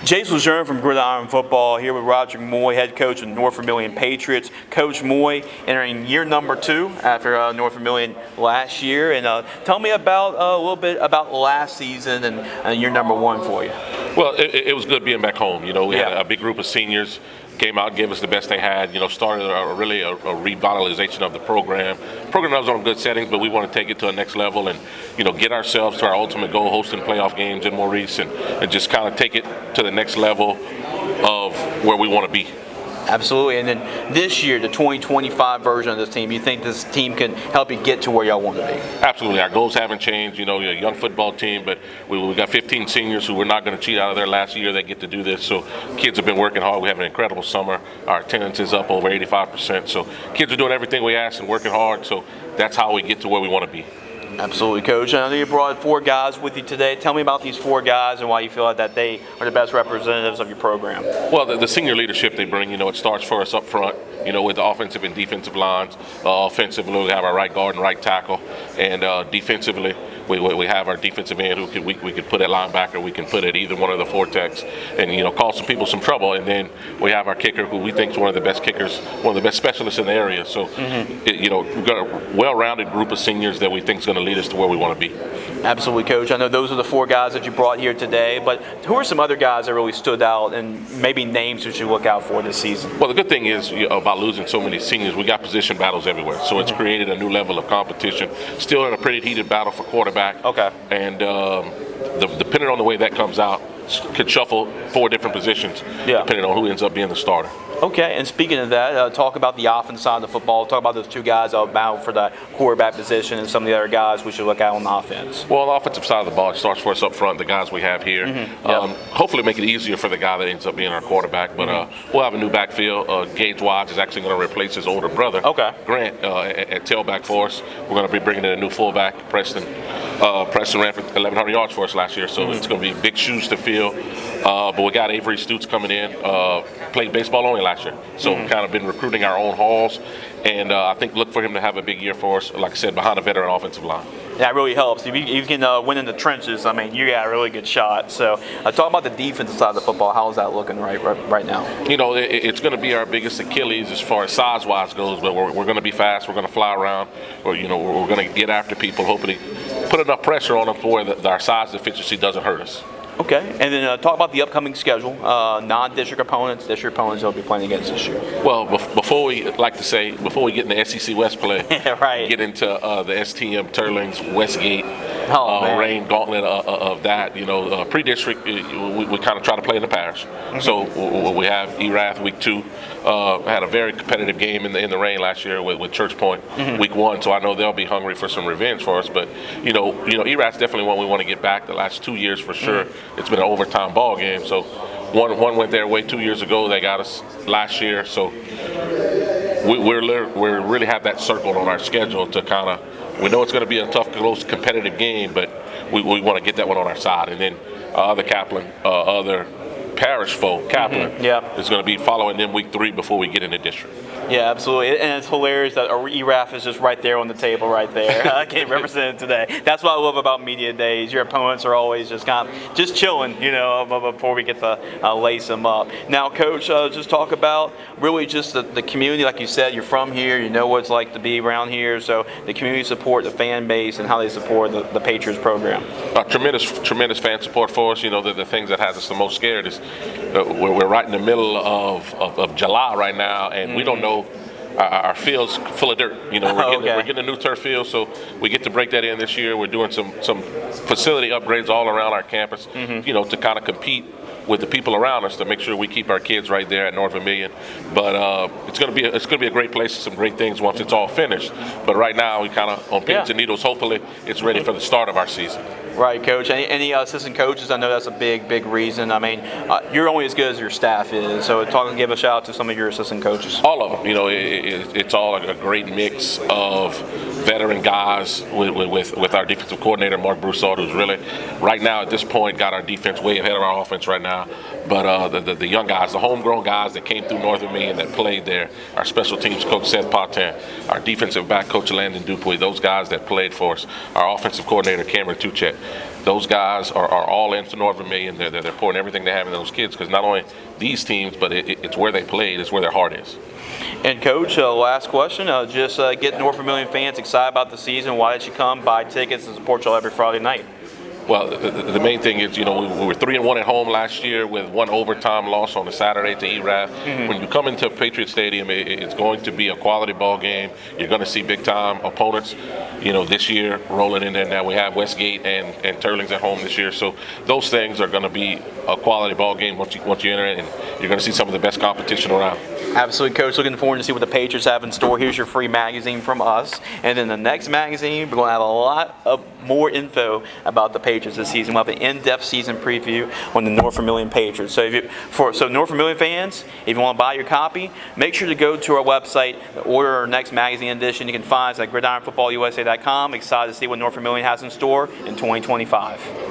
Jason Lejeune from Gridiron Football here with Roderick Moy, head coach of North Vermilion Patriots. Coach Moy entering year number 2 after North Vermilion last year. And tell me about a little bit about last season and year number 1 for you. Well, it was good being back home. You know, we had a big group of seniors came out and gave us the best they had. You know, started a revitalization of the program. The program was on good settings, but we want to take it to a next level and, you know, get ourselves to our ultimate goal, hosting playoff games in Maurice, and just kind of take it to the next level of where we want to be. Absolutely. And then this year, the 2025 version of this team, you think this team can help you get to where y'all want to be? Absolutely. Our goals haven't changed. You know, a young football team, but we got 15 seniors who we're not going to cheat out of their last year. They get to do this. So kids have been working hard. We have an incredible summer. Our attendance is up over 85%. So kids are doing everything we ask and working hard. So that's how we get to where we want to be. Absolutely, Coach. I know you brought 4 guys with you today. Tell me about these 4 guys and why you feel like that they are the best representatives of your program. Well, the senior leadership they bring, you know, it starts for us up front, you know, with the offensive and defensive lines. Offensively, we have our right guard and right tackle. And defensively, we have our defensive end who we could put at linebacker. We can put at either one of the 4 techs and, you know, cause some people some trouble. And then we have our kicker who we think is one of the best kickers, one of the best specialists in the area. So, you know, we've got a well-rounded group of seniors that we think is going to lead us to where we want to be. Absolutely, Coach. I know those are the 4 guys that you brought here today, but who are some other guys that really stood out and maybe names we should look out for this season? Well, the good thing is about losing so many seniors, we got position battles everywhere. So it's created a new level of competition. Still in a pretty heated battle for quarterback. Okay. And depending on the way that comes out, could shuffle 4 different positions depending on who ends up being the starter. Okay, and speaking of that, talk about the offense side of the football. Talk about those 2 guys out battle for the quarterback position and some of the other guys we should look at on the offense. Well, on the offensive side of the ball, it starts for us up front, the guys we have here. Hopefully make it easier for the guy that ends up being our quarterback. But we'll have a new backfield. Gage Watts is actually going to replace his older brother, Grant, at tailback for us. We're going to be bringing in a new fullback, Preston. Preston ran for 1,100 yards for us last year, so it's going to be big shoes to fill. But we got Avery Stutes coming in, played baseball only last year. So we've kind of been recruiting our own halls. And I think look for him to have a big year for us, like I said, behind a veteran offensive line. That really helps. If you can win in the trenches, I mean, you got a really good shot. So talk about the defensive side of the football. How is that looking right now? You know, it's going to be our biggest Achilles as far as size-wise goes, but we're going to be fast. We're going to fly around. Or, you know, we're going to get after people, hopefully put enough pressure on them to where our size deficiency doesn't hurt us. Okay, and then talk about the upcoming schedule, non-district opponents, district opponents you'll be playing against this year. Well, before we get into SEC West play, get into the STM, Turlings, Westgate, rain gauntlet of that, you know, pre-district, we kind of try to play in the parish. So we have ERATH week 2, had a very competitive game in the rain last year with Church Point week 1, so I know they'll be hungry for some revenge for us. But you know, ERATH's definitely one we want to get back. The last 2 years for sure. It's been an overtime ball game. So one went their way 2 years ago. They got us last year. So we really have that circled on our schedule to kind of. We know it's going to be a tough, close, competitive game, but we want to get that one on our side. And then other parish folk, Kaplan, is going to be following them week 3 before we get in the district. Yeah, absolutely. And it's hilarious that ERAF is just right there on the table right there. I can't represent it today. That's what I love about media days. Your opponents are always just chilling, you know, before we get to lace them up. Now, Coach, just talk about really just the community. Like you said, you're from here. You know what it's like to be around here. So the community support, the fan base, and how they support the Patriots program. Tremendous fan support for us. You know, the things that has us the most scared is we're right in the middle of July right now, and we don't know. Our field's full of dirt. You know, we're getting a new turf field, so we get to break that in this year. We're doing some facility upgrades all around our campus, you know, to kind of compete with the people around us to make sure we keep our kids right there at North Vermilion. But it's going to be a great place and some great things once it's all finished. But right now, we kind of on pins and needles. Hopefully, it's ready for the start of our season. Right, Coach. Any assistant coaches? I know that's a big reason. I mean, you're only as good as your staff is. So give a shout out to some of your assistant coaches. All of them. You know, it's all a great mix of veteran guys with our defensive coordinator, Mark Broussard, who's really, right now at this point, got our defense way ahead of our offense right now. But the young guys, the homegrown guys that came through Northern Maine that played there, our special teams coach, Seth Patin, our defensive back coach, Landon Dupuy, those guys that played for us, our offensive coordinator, Cameron Tuchek, those guys are all into Northern Maine. They're pouring everything they have in those kids, because not only these teams, but it's where they played, it's where their heart is. And Coach, last question, just get North Vermilion fans excited about the season. Why did you come buy tickets and support y'all every Friday night? Well, the main thing is, we were 3-1 at home last year with one overtime loss on a Saturday to ERAF. Mm-hmm. When you come into Patriot Stadium, it's going to be a quality ball game. You're going to see big-time opponents, this year rolling in there. Now we have Westgate and Turlings at home this year. So those things are going to be a quality ball game once you enter it, and you're going to see some of the best competition around. Absolutely, Coach. Looking forward to see what the Patriots have in store. Here's your free magazine from us. And then the next magazine, we're going to have a lot of more info about the Patriots this season. We'll have an in-depth season preview on the North Vermilion Patriots. So North Vermilion fans, if you want to buy your copy, make sure to go to our website, order our next magazine edition. You can find us at gridironfootballusa.com. Excited to see what North Vermilion has in store in 2025.